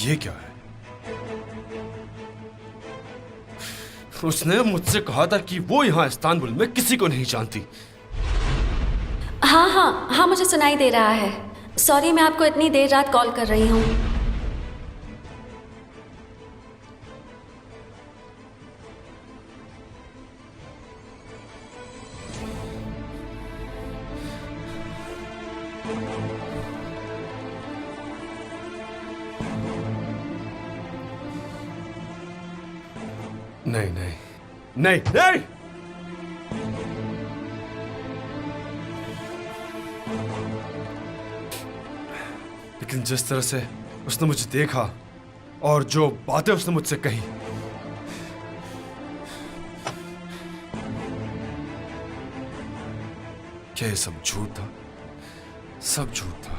ये क्या है? उसने मुझसे कहा था कि वो यहाँ इस्तांबुल में किसी को नहीं जानती। हाँ हाँ हाँ, मुझे सुनाई दे रहा है। सॉरी, मैं आपको इतनी देर रात कॉल कर रही हूँ। नहीं नहीं नहीं नहीं, लेकिन जिस तरह से उसने मुझे देखा और जो बातें उसने मुझसे कही, क्या ये सब झूठ था? सब झूठ था।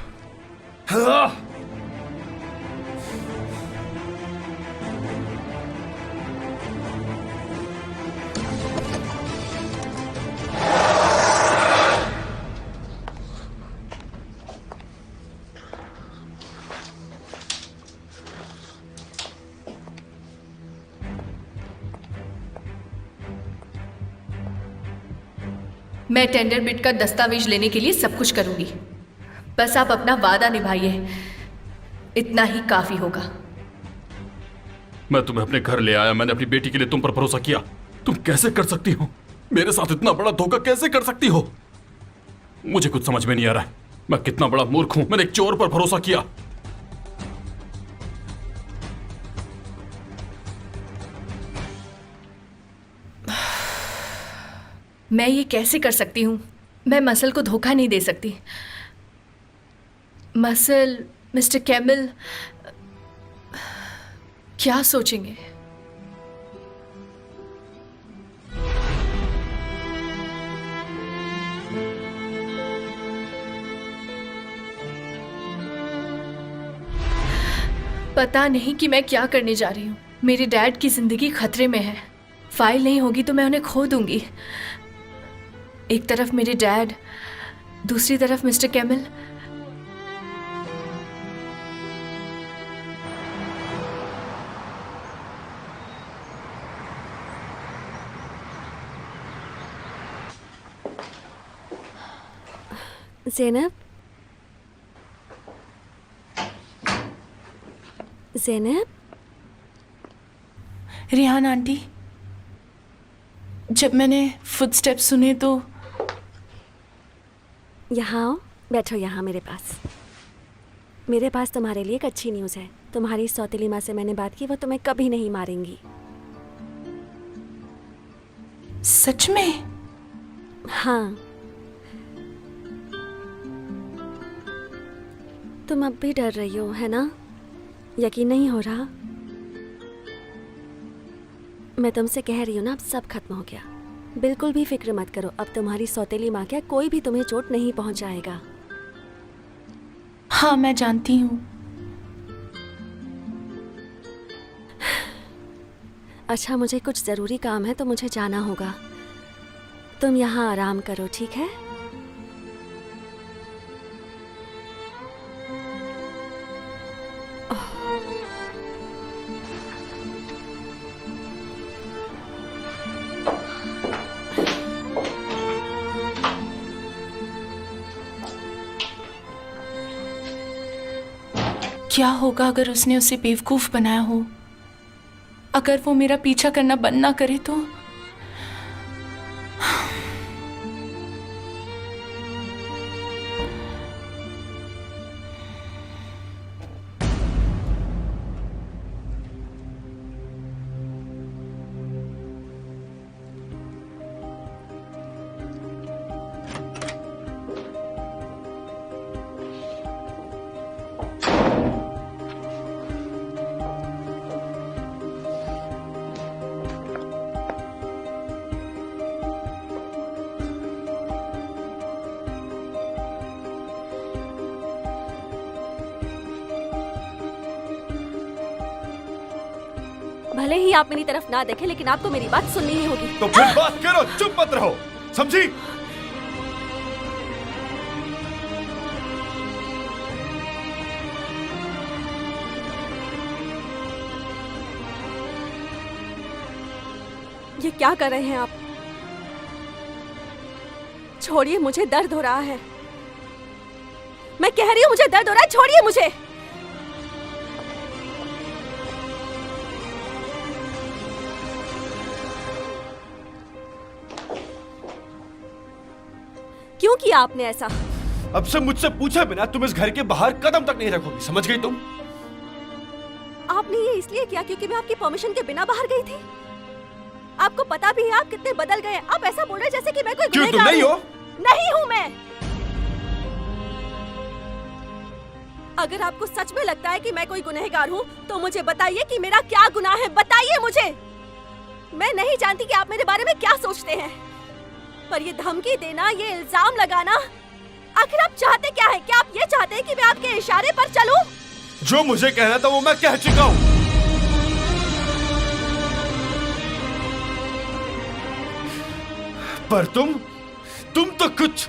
मैं टेंडर बिड का दस्तावेज लेने के लिए सब कुछ करूंगी, बस आप अपना वादा निभाइए, इतना ही काफी होगा। मैं तुम्हें अपने घर ले आया, मैंने अपनी बेटी के लिए तुम पर भरोसा किया। तुम कैसे कर सकती हो? मेरे साथ इतना बड़ा धोखा कैसे कर सकती हो? मुझे कुछ समझ में नहीं आ रहा है। मैं कितना बड़ा मूर्ख हूं, मैंने एक चोर पर भरोसा किया। मैं ये कैसे कर सकती हूँ? मैं मसल को धोखा नहीं दे सकती। मसल, मिस्टर कैमिल क्या सोचेंगे? पता नहीं कि मैं क्या करने जा रही हूँ। मेरे डैड की जिंदगी खतरे में है। फाइल नहीं होगी तो मैं उन्हें खो दूंगी। एक तरफ मेरे डैड, दूसरी तरफ mister camel. Zainab, Zainab. Rihan aunty, जब मैंने फुटस्टेप्स सुने तो यहाँ आओ, बैठो यहाँ मेरे पास। मेरे पास तुम्हारे लिए एक अच्छी न्यूज़ है। तुम्हारी सौतेली माँ से मैंने बात की, वो तुम्हें कभी नहीं मारेंगी। सच में? हाँ। तुम अब भी डर रही हो, है ना? यकीन नहीं हो रहा? मैं तुमसे कह रही हूँ ना, अब सब खत्म हो गया। बिल्कुल भी फिक्र मत करो। अब तुम्हारी सौतेली माँ क्या, कोई भी तुम्हें चोट नहीं पहुंचाएगा। हाँ, मैं जानती हूँ। अच्छा, मुझे कुछ ज़रूरी काम है तो मुझे जाना होगा। तुम यहाँ आराम करो, ठीक है? क्या होगा अगर उसने उसे बेवकूफ बनाया हो? अगर वो मेरा पीछा करना बंद ना करे तो? भले ही आप मेरी तरफ ना देखें, लेकिन आपको मेरी बात सुननी ही होगी। तो फिर बात करो, चुप मत रहो, समझी? ये क्या कर रहे हैं आप? छोड़िए, मुझे दर्द हो रहा है। मैं कह रही हूँ मुझे दर्द हो रहा है, छोड़िए मुझे। क्यों किया आपने ऐसा? अब से मुझसे पूछे बिना तुम इस घर के बाहर कदम तक नहीं रखोगी, समझ गई तुम? आपने ये इसलिए किया क्योंकि मैं आपकी परमिशन के बिना बाहर गई थी? आपको पता भी है आप कितने बदल गए। आप ऐसा बोल रहे हैं जैसे कि मैं कोई क्यों, तुम गुनहगार नहीं हूं। हो? नहीं हूं मैं। अगर आपको सच में लगता है कि मैं कोई गुनहगार हूं तो मुझे बताइए कि मेरा क्या गुनाह है, बताइए मुझे। मैं नहीं जानती कि आप मेरे बारे में क्या सोचते हैं, पर ये धमकी देना, ये इल्जाम लगाना, आखिर आप चाहते क्या है? क्या आप ये चाहते हैं कि मैं आपके इशारे पर चलूं? जो मुझे कहना था वो मैं कह चुका हूं। पर तुम तो कुछ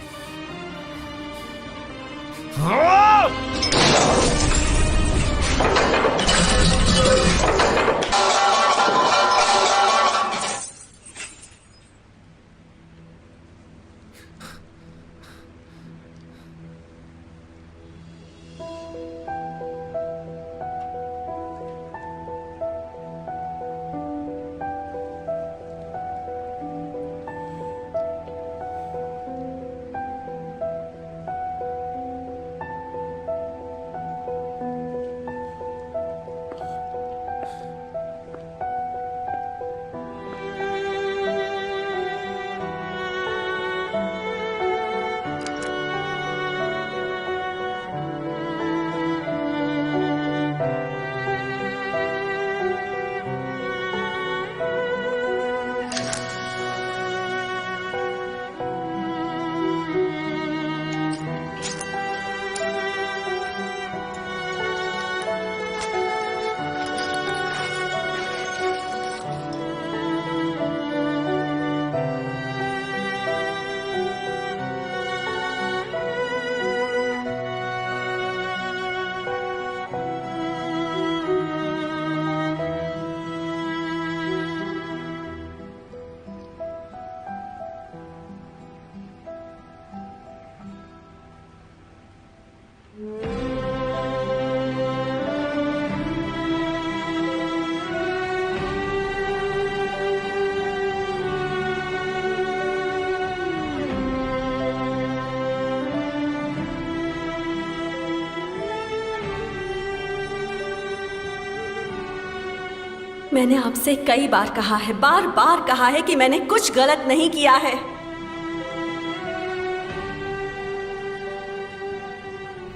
मैंने आपसे कई बार कहा है, बार बार कहा है कि मैंने कुछ गलत नहीं किया है।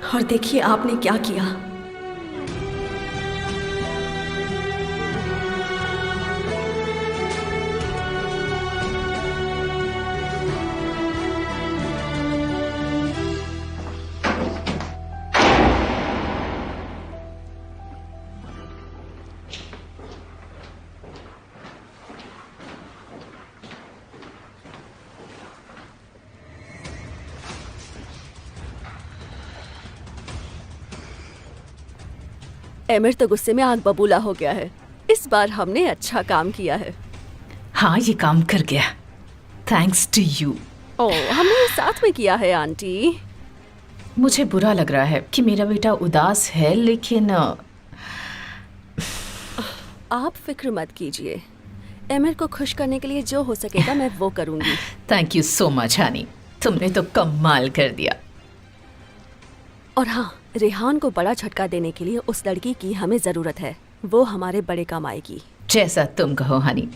और देखिए आपने क्या किया। एमिर तो गुस्से में आग बबूला हो गया है। इस बार हमने अच्छा काम किया है। हाँ, ये काम कर गया, थैंक्स टू यू। ओह, हमने ये साथ में किया है आंटी। मुझे बुरा लग रहा है कि मेरा बेटा उदास है, लेकिन आप फिक्र मत कीजिए। एमिर को खुश करने के लिए जो हो सकेगा मैं वो करूंगी। Thank you so much Honey, तुमने तो कमाल कर दिया। और हाँ, रेहान को बड़ा झटका देने के लिए उस लड़की की हमें जरूरत है। वो हमारे बड़े काम आएगी। जैसा तुम कहो हनी।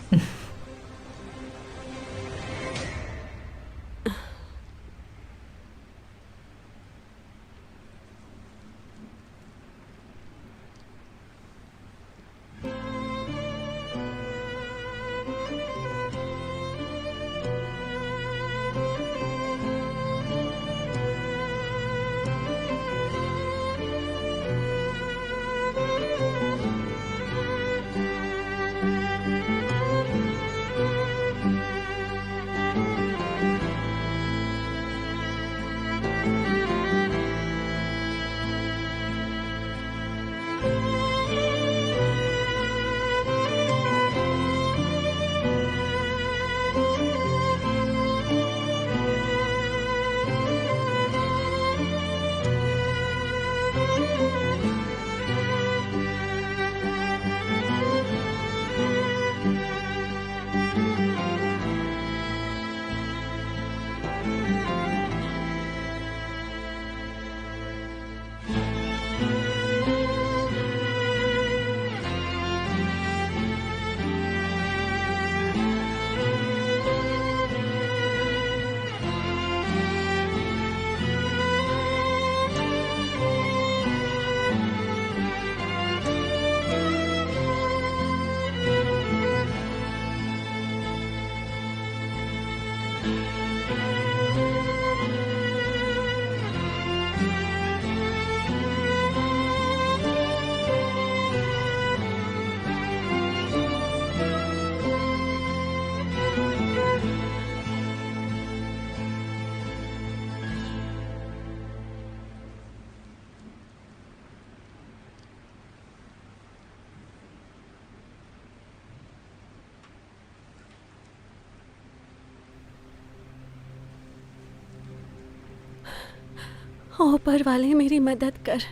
ऊपर वाले मेरी मदद कर,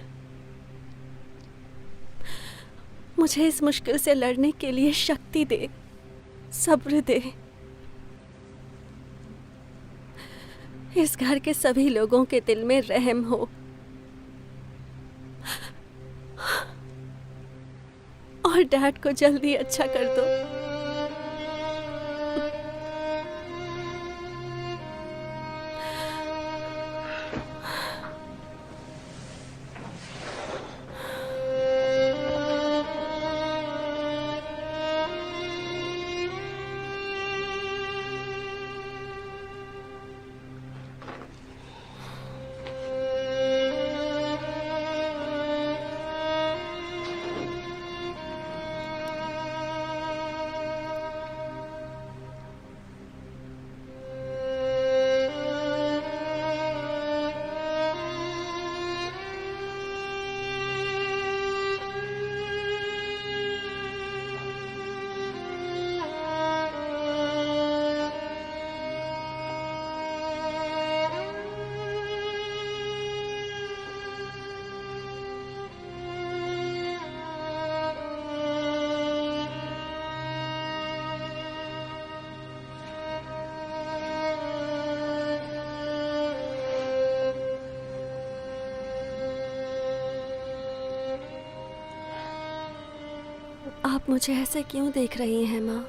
मुझे इस मुश्किल से लड़ने के लिए शक्ति दे, सब्र दे। इस घर के सभी लोगों के दिल में रहम हो और डैड को जल्दी अच्छा कर दो। आप मुझे ऐसे क्यों देख रही हैं माँ?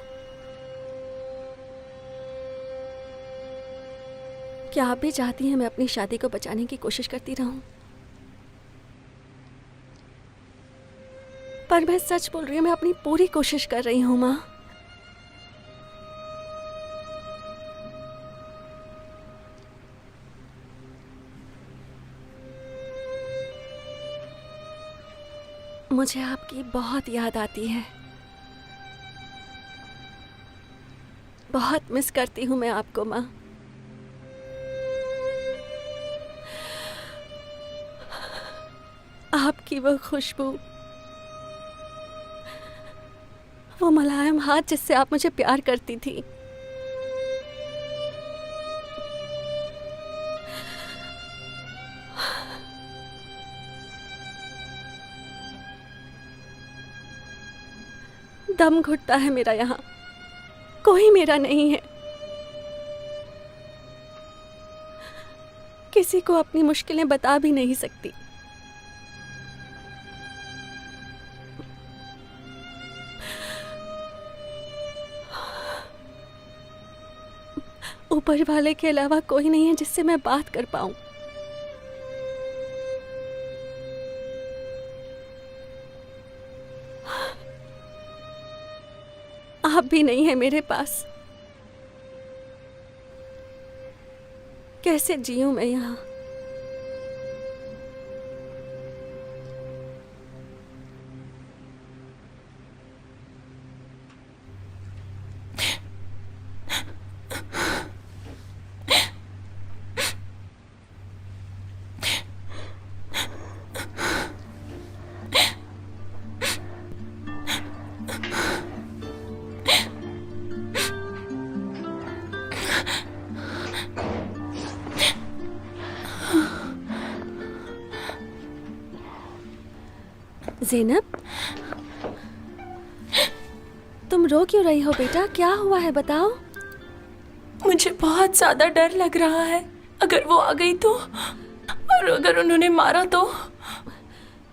क्या आप भी चाहती हैं मैं अपनी शादी को बचाने की कोशिश करती रहूं? पर मैं सच बोल रही हूँ, मैं अपनी पूरी कोशिश कर रही हूँ माँ। मुझे आपकी बहुत याद आती है, बहुत मिस करती हूँ मैं आपको माँ। आपकी वो खुशबू, वो मुलायम हाथ जिससे आप मुझे प्यार करती थी, दम घुटता है मेरा यहाँ, कोई मेरा नहीं है। किसी को अपनी मुश्किलें बता भी नहीं सकती। ऊपर वाले के अलावा कोई नहीं है जिससे मैं बात कर पाऊं। आप भी नहीं है मेरे पास। कैसे जीऊं मैं यहाँ? ज़ेनब, तुम रो क्यों रही हो बेटा? क्या हुआ है बताओ। मुझे बहुत ज्यादा डर लग रहा है। अगर वो आ गई तो, और अगर उन्होंने मारा तो?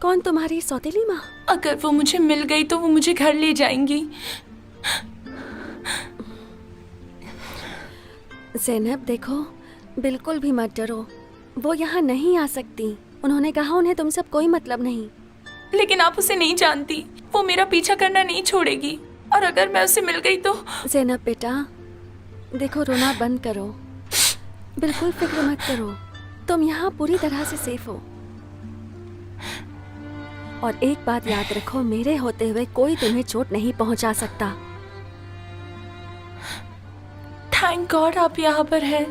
कौन, तुम्हारी सौतेली माँ? अगर वो मुझे मिल गई तो वो मुझे घर ले जाएंगी। ज़ेनब देखो, बिल्कुल भी मत डरो, वो यहाँ नहीं आ सकती। उन्होंने कहा उन्हें तुमसे कोई मतलब नहीं। लेकिन आप उसे नहीं जानती, वो मेरा पीछा करना नहीं छोड़ेगी, और अगर मैं उसे मिल गई तो? ज़ेनब बेटा देखो, रोना बंद करो, बिल्कुल फिक्र मत करो, तुम यहाँ पूरी तरह से सेफ हो। और एक बात याद रखो, मेरे होते हुए कोई तुम्हें चोट नहीं पहुंचा सकता। थैंक गॉड आप यहाँ पर हैं।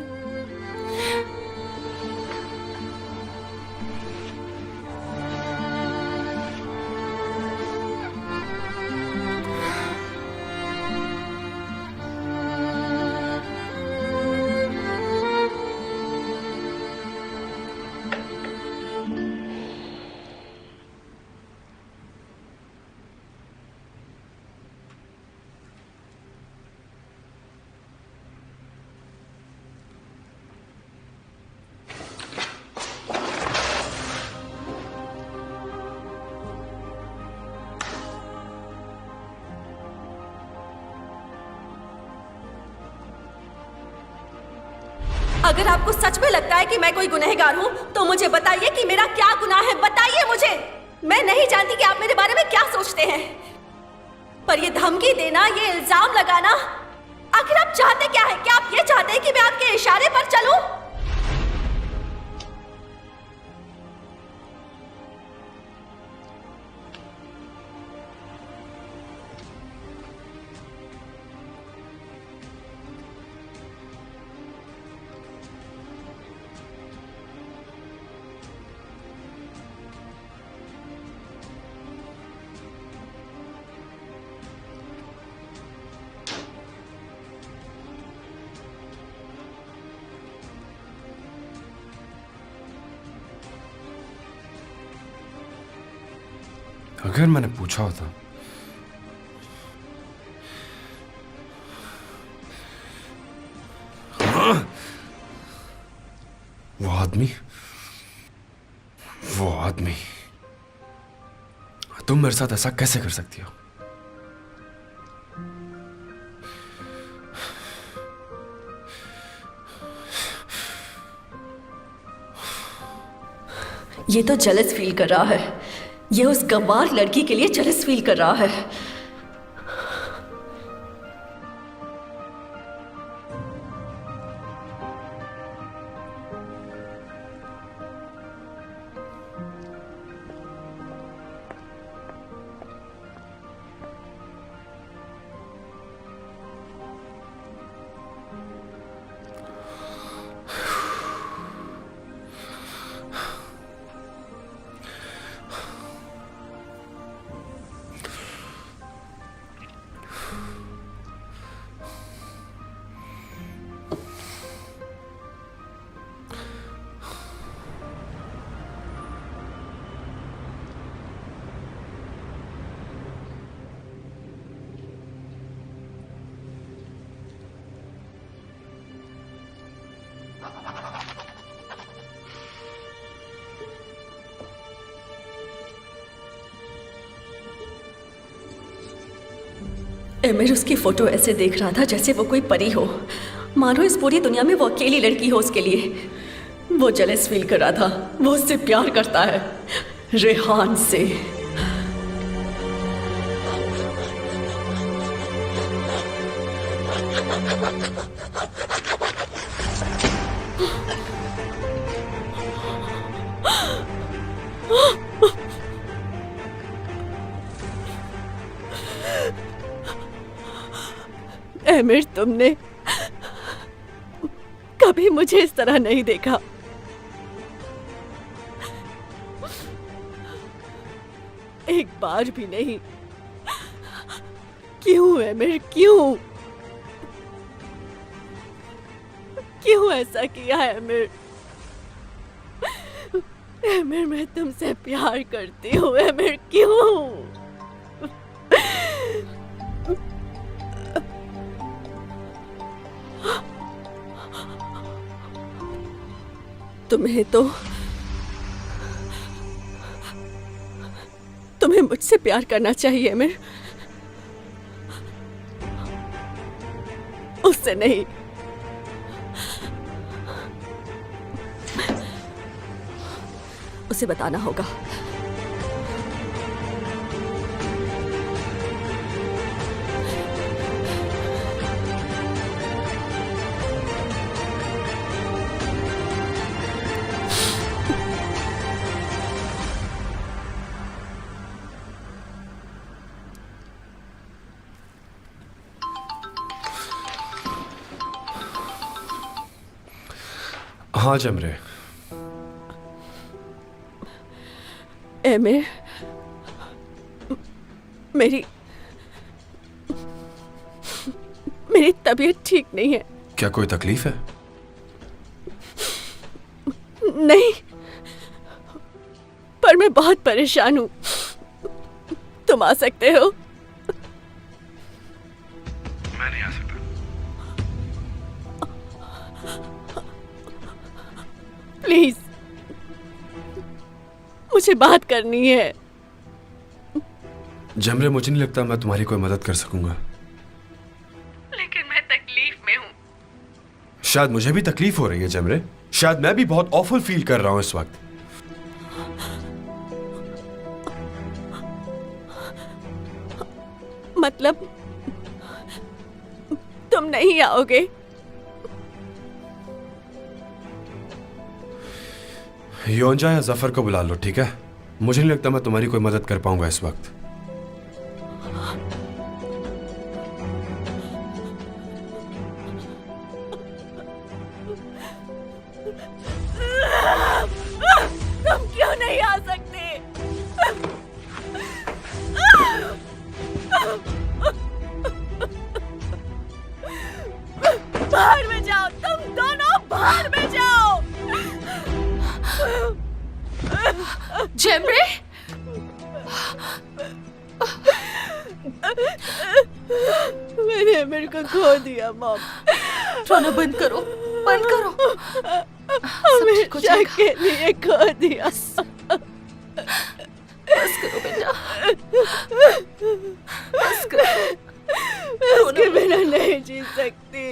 अगर आपको सच में लगता है कि मैं कोई गुनहगार हूँ तो मुझे बताइए कि मेरा क्या गुनाह है। बताइए मुझे। मैं नहीं जानती कि आप मेरे बारे में क्या सोचते हैं, पर ये धमकी देना, ये इल्जाम लगाना, आखिर आप चाहते क्या है? क्या आप ये चाहते हैं कि मैं आपके इशारे पर चलूं? अगर मैंने पूछा होता वो आदमी तुम मेरे साथ ऐसा कैसे कर सकती हो? ये तो जेलस फील कर रहा है। ये उस गंवार लड़की के लिए जेलस फील कर रहा है। एमिर उसकी फोटो ऐसे देख रहा था जैसे वो कोई परी हो, मानो इस पूरी दुनिया में वो अकेली लड़की हो उसके लिए। वो जेलस फील कर रहा था। वो उससे प्यार करता है, रेहान से। एमिर, तुमने कभी मुझे इस तरह नहीं देखा। एक बार भी नहीं। क्यों एमिर, क्यों क्यों ऐसा किया एमिर? एमिर, मैं तुमसे प्यार करती हूँ एमिर, क्यों? तुम्हें मुझसे प्यार करना चाहिए एमिर, उससे नहीं। उसे बताना होगा। हाँ जमरे। एमिर, मेरी तबीयत ठीक नहीं है। क्या कोई तकलीफ है? नहीं, पर मैं बहुत परेशान हूँ। तुम आ सकते हो? मैं नहीं आ सकता। प्लीज, मुझे बात करनी है। जमरे, मुझे नहीं लगता मैं तुम्हारी कोई मदद कर सकूंगा। लेकिन मैं तकलीफ में हूँ। शायद मुझे भी तकलीफ हो रही है जमरे, शायद मैं भी बहुत ऑफुल फील कर रहा हूं इस वक्त। मतलब तुम नहीं आओगे? योंजा या जफर को बुला लो, ठीक है? मुझे नहीं लगता मैं तुम्हारी कोई मदद कर पाऊंगा इस वक्त। तुम क्यों नहीं आ सकते? बाहर में जाओ, तुम दोनों बाहर में जाओ। जेमरे, मैंने मेरे को खो दिया मॉम। रोना बंद करो, बंद करो। हमेशा के लिए खो दिया। बस करो बेटा, बस करो। उसके बिना नहीं जी सकती।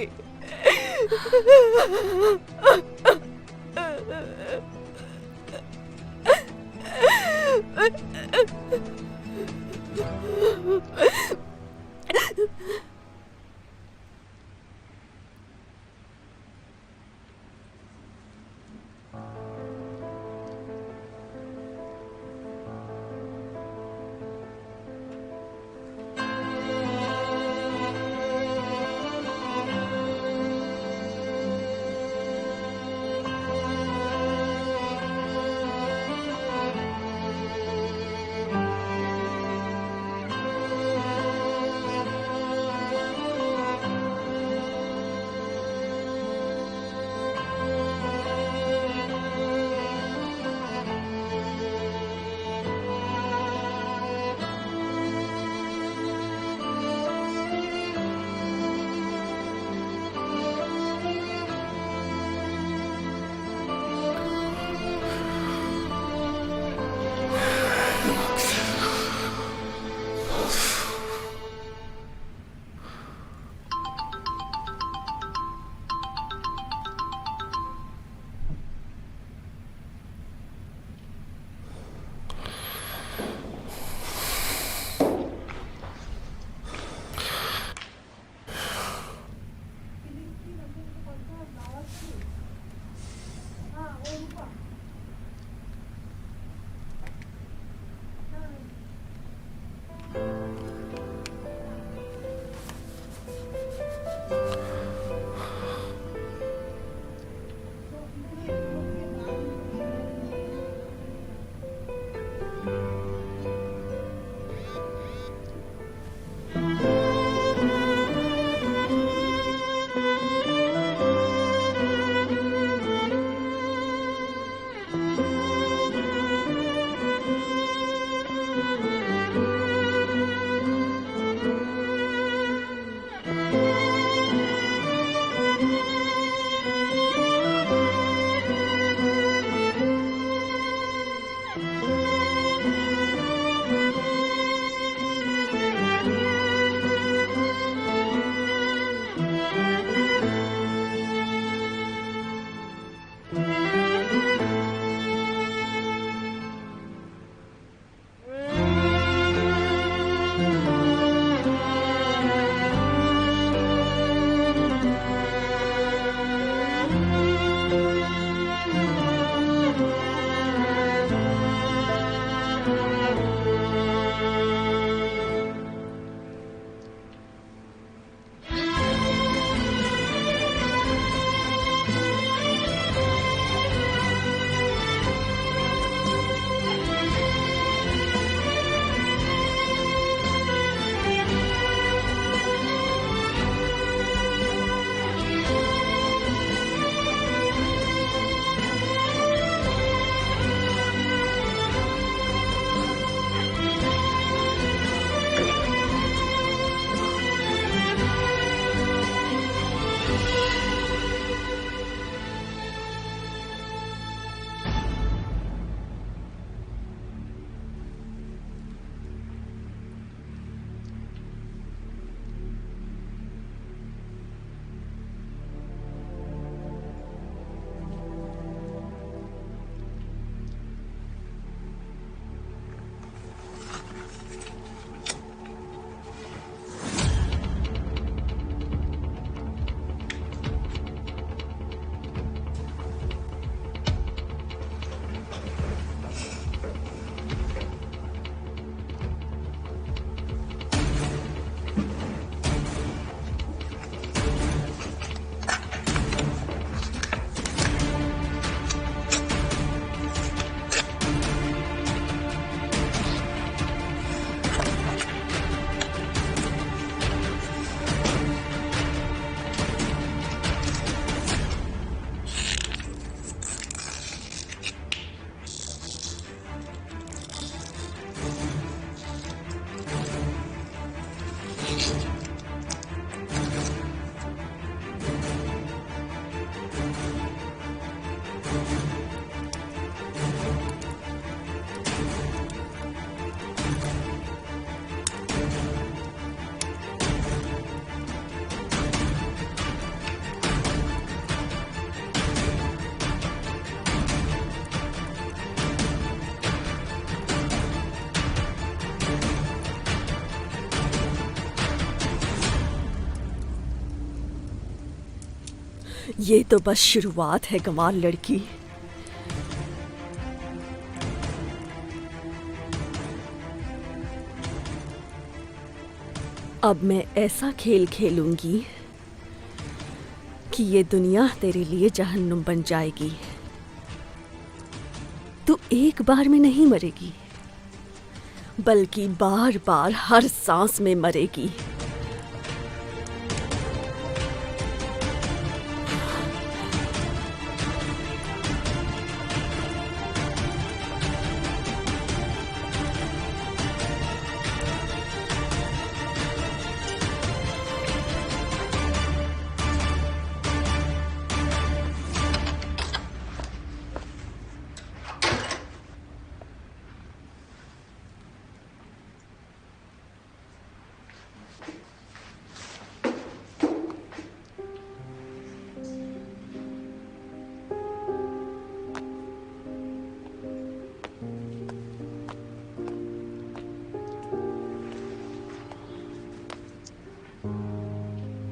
ये तो बस शुरुआत है गंवार लड़की। अब मैं ऐसा खेल खेलूंगी कि ये दुनिया तेरे लिए जहन्नुम बन जाएगी। तू एक बार में नहीं मरेगी, बल्कि बार बार हर सांस में मरेगी।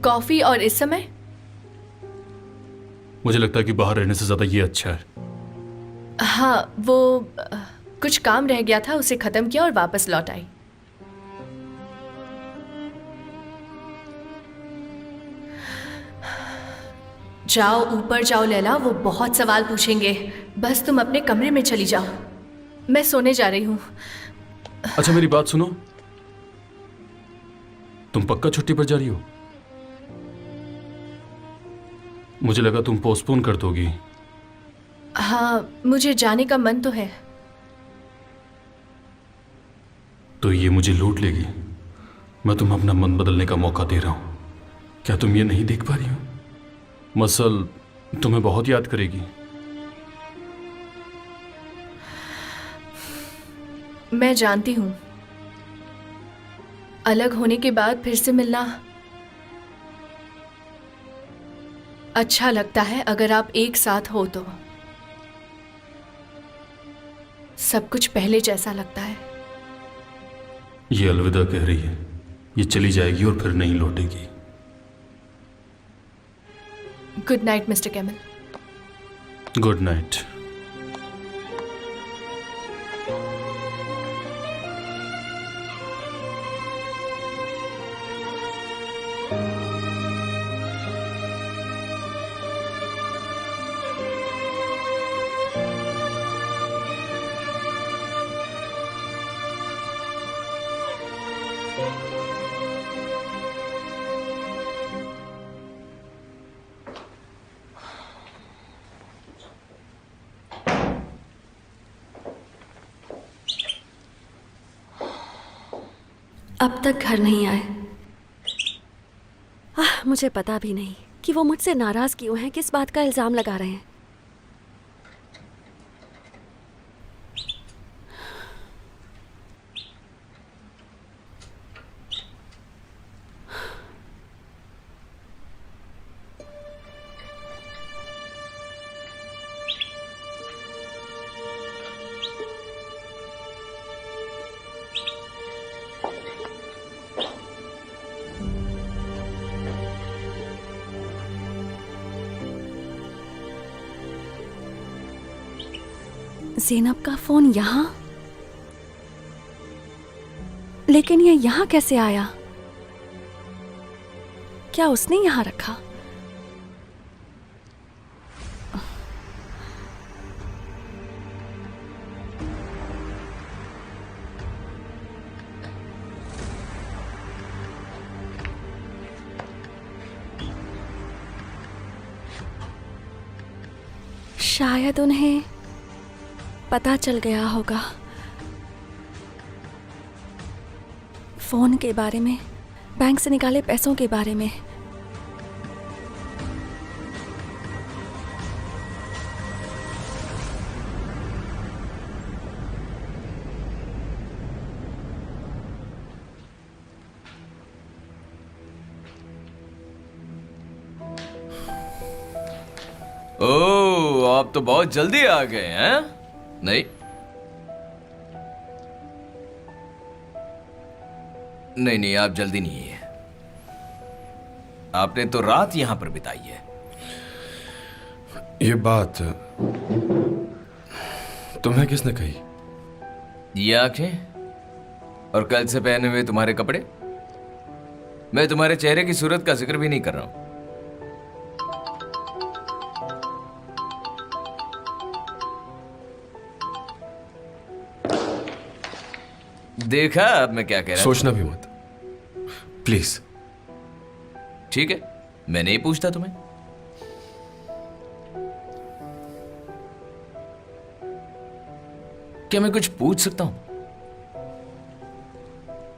कॉफी और इस समय? मुझे लगता है कि बाहर रहने से ज्यादा ये अच्छा है। हाँ, वो कुछ काम रह गया था, उसे खत्म किया और वापस लौट आई। जाओ ऊपर जाओ लैला, वो बहुत सवाल पूछेंगे। बस तुम अपने कमरे में चली जाओ, मैं सोने जा रही हूँ। अच्छा मेरी बात सुनो, तुम पक्का छुट्टी पर जा रही हो? मुझे लगा तुम पोस्टपोन कर दोगी। हाँ, मुझे जाने का मन तो है। तो ये मुझे लूट लेगी। मैं तुम्हें अपना मन बदलने का मौका दे रहा हूं। क्या तुम ये नहीं देख पा रही हो? मसल तुम्हें बहुत याद करेगी। मैं जानती हूं, अलग होने के बाद फिर से मिलना अच्छा लगता है अगर आप एक साथ हो तो। सब कुछ पहले जैसा लगता है। ये अलविदा कह रही है, ये चली जाएगी और फिर नहीं लौटेगी। Good night mister camel. Good night. अब तक घर नहीं आए। मुझे पता भी नहीं कि वो मुझसे नाराज क्यों हैं, किस बात का इल्जाम लगा रहे हैं। ज़ैनब का फोन यहाँ, लेकिन ये यहाँ कैसे आया? क्या उसने यहाँ रखा? शायद उन्हें पता चल गया होगा फोन के बारे में, बैंक से निकाले पैसों के बारे में। ओह, आप तो बहुत जल्दी आ गए हैं। नहीं नहीं नहीं, आप जल्दी नहीं है। आपने तो रात यहां पर बिताई है। ये बात तुम्हें किसने कही? ये आंखें और कल से पहने हुए तुम्हारे कपड़े। मैं तुम्हारे चेहरे की सूरत का जिक्र भी नहीं कर रहा हूं। देखा अब मैं क्या कह रहा हूं? सोचना भी मत प्लीज। ठीक है, मैं नहीं पूछता तुम्हें। क्या मैं कुछ पूछ सकता हूं?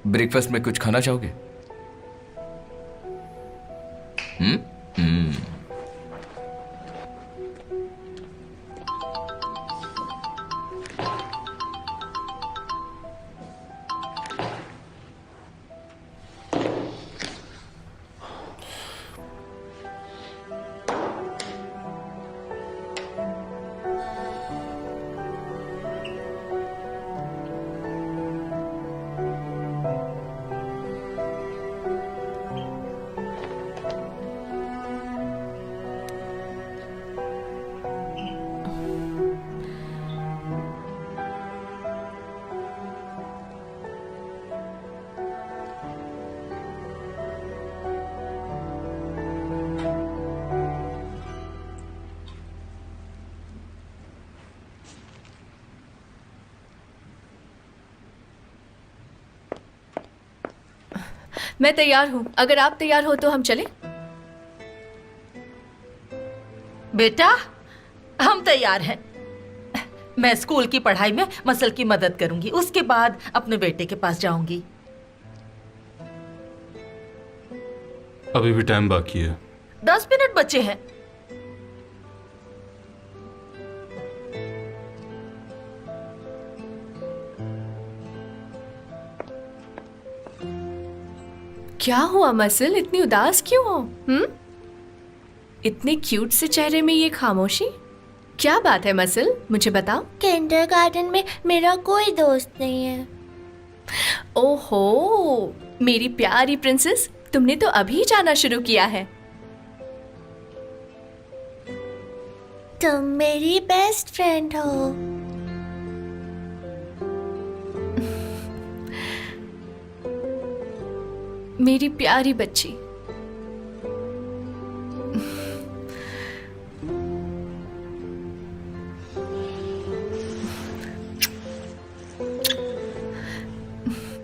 ब्रेकफास्ट में कुछ खाना चाहोगे? मैं तैयार हूँ, अगर आप तैयार हो तो हम चलें। बेटा, हम तैयार हैं। मैं स्कूल की पढ़ाई में मसल की मदद करूंगी, उसके बाद अपने बेटे के पास जाऊंगी। अभी भी टाइम बाकी है। 10 मिनट बचे हैं। क्या हुआ मसल, इतनी उदास क्यों हो? इतने क्यूट से चेहरे में ये खामोशी, क्या बात है मसल, मुझे बताओ। किंडरगार्टन में मेरा कोई दोस्त नहीं है। ओहो, मेरी प्यारी प्रिंसेस, तुमने तो अभी जाना शुरू किया है। तुम मेरी बेस्ट फ्रेंड हो। मेरी प्यारी बच्ची।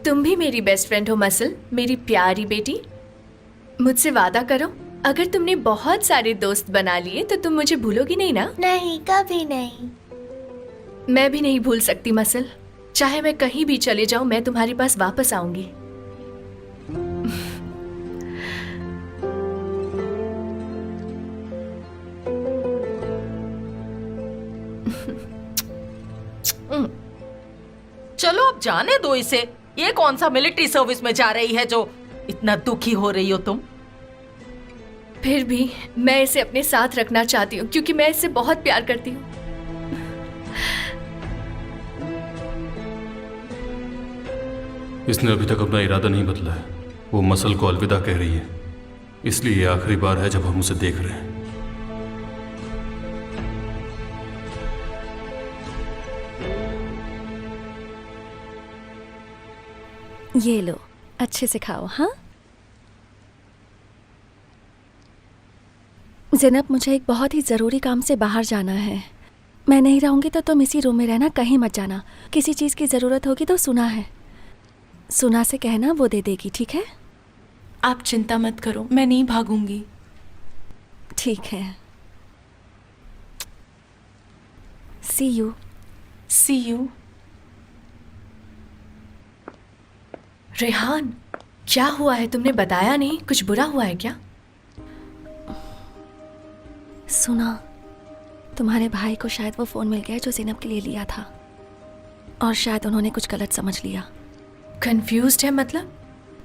तुम भी मेरी बेस्ट फ्रेंड हो मसल, मेरी प्यारी बेटी। मुझसे वादा करो, अगर तुमने बहुत सारे दोस्त बना लिए तो तुम मुझे भूलोगी नहीं ना? नहीं, कभी नहीं। मैं भी नहीं भूल सकती मसल, चाहे मैं कहीं भी चले जाऊं, मैं तुम्हारे पास वापस आऊंगी। चलो अब जाने दो इसे। ये कौन सा मिलिट्री सर्विस में जा रही है जो इतना दुखी हो रही हो तुम? फिर भी मैं इसे अपने साथ रखना चाहती हूँ क्योंकि मैं इससे बहुत प्यार करती हूँ। इसने अभी तक अपना इरादा नहीं बदला है। वो मसल को अलविदा कह रही है, इसलिए ये आखिरी बार है जब हम उसे देख रहे हैं। ये लो, अच्छे से खाओ। हाँ ज़ैनब, मुझे एक बहुत ही ज़रूरी काम से बाहर जाना है। मैं नहीं रहूँगी तो तुम इसी रूम में रहना, कहीं मत जाना। किसी चीज़ की ज़रूरत होगी तो सुना है, सुना से कहना, वो दे देगी, ठीक है? आप चिंता मत करो, मैं नहीं भागूंगी। ठीक है। See you. See you. Rehan, क्या हुआ है? तुमने बताया नहीं। कुछ बुरा हुआ है क्या? सुना, तुम्हारे भाई को शायद वो फोन मिल गया जो ज़ैनब के लिए लिया था, और शायद उन्होंने कुछ गलत समझ लिया। कंफ्यूज्ड है मतलब?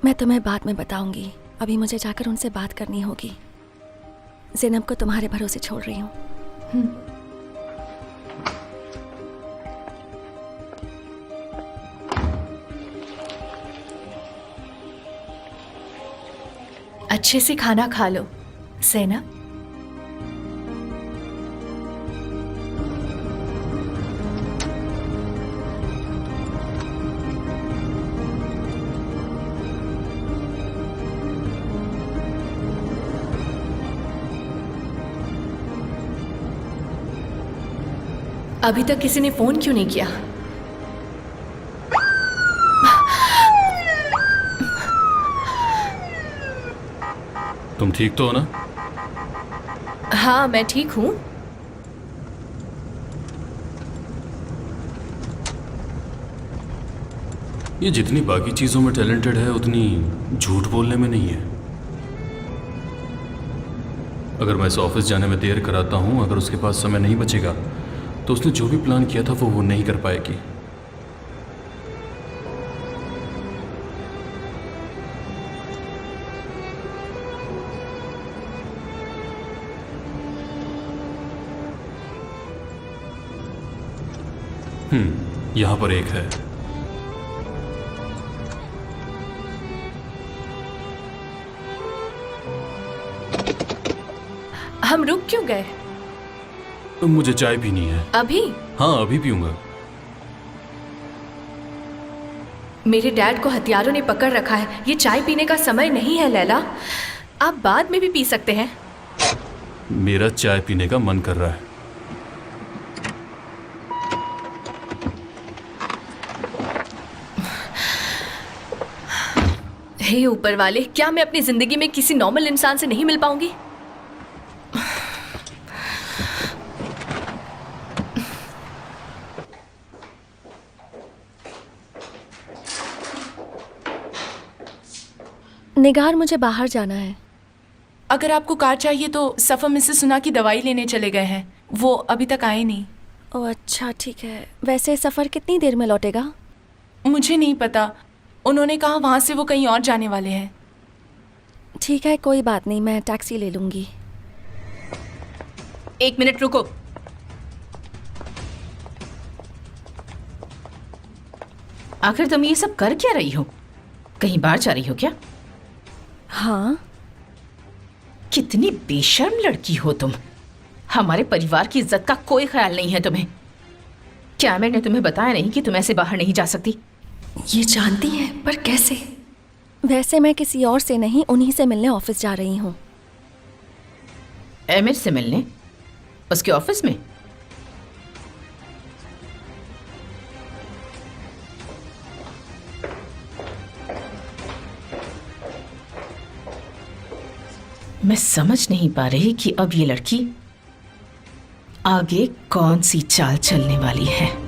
मैं तुम्हें बाद में बताऊंगी, अभी मुझे जाकर उनसे बात करनी होगी। ज़ैनब को तुम्हारे भरोसे छोड़ रही हूँ। अच्छे से खाना खा लो ज़ैनब। अभी तक किसी ने फोन क्यों नहीं किया? तुम ठीक तो हो ना? हाँ, मैं ठीक हूँ। ये जितनी बाकी चीजों में टैलेंटेड है उतनी झूठ बोलने में नहीं है। अगर मैं इस ऑफिस जाने में देर कराता हूँ, अगर उसके पास समय नहीं बचेगा तो उसने जो भी प्लान किया था वो नहीं कर पाएगी। यहां पर एक है। हम रुक क्यों गए? मुझे चाय पीनी है। अभी? हाँ, अभी पीऊंगा। मेरे डैड को हथियारों ने पकड़ रखा है। ये चाय पीने का समय नहीं है लैला, आप बाद में भी पी सकते हैं। मेरा चाय पीने का मन कर रहा है। हे ऊपर वाले, क्या मैं अपनी जिंदगी में किसी नॉर्मल इंसान से नहीं मिल पाऊंगी? निगार, मुझे बाहर जाना है। अगर आपको कार चाहिए तो सफ़र मिसेस सुना की दवाई लेने चले गए हैं, वो अभी तक आए नहीं। ओह अच्छा, ठीक है। वैसे सफ़र कितनी देर में लौटेगा? मुझे नहीं पता, उन्होंने कहा वहाँ से वो कहीं और जाने वाले हैं। ठीक है, कोई बात नहीं, मैं टैक्सी ले लूँगी। 1 मिनट रुको। आखिर तुम ये सब कर क्या रही हो? कहीं बाहर जा रही हो क्या? हाँ। कितनी बेशर्म लड़की हो तुम। हमारे परिवार की इज्जत का कोई ख्याल नहीं है तुम्हें। क्या मैंने तुम्हें बताया नहीं कि तुम ऐसे बाहर नहीं जा सकती? ये जानती है, पर कैसे? वैसे मैं किसी और से नहीं, उन्हीं से मिलने ऑफिस जा रही हूँ। एमिर से मिलने? उसके ऑफिस में? मैं समझ नहीं पा रही कि अब ये लड़की आगे कौन सी चाल चलने वाली है।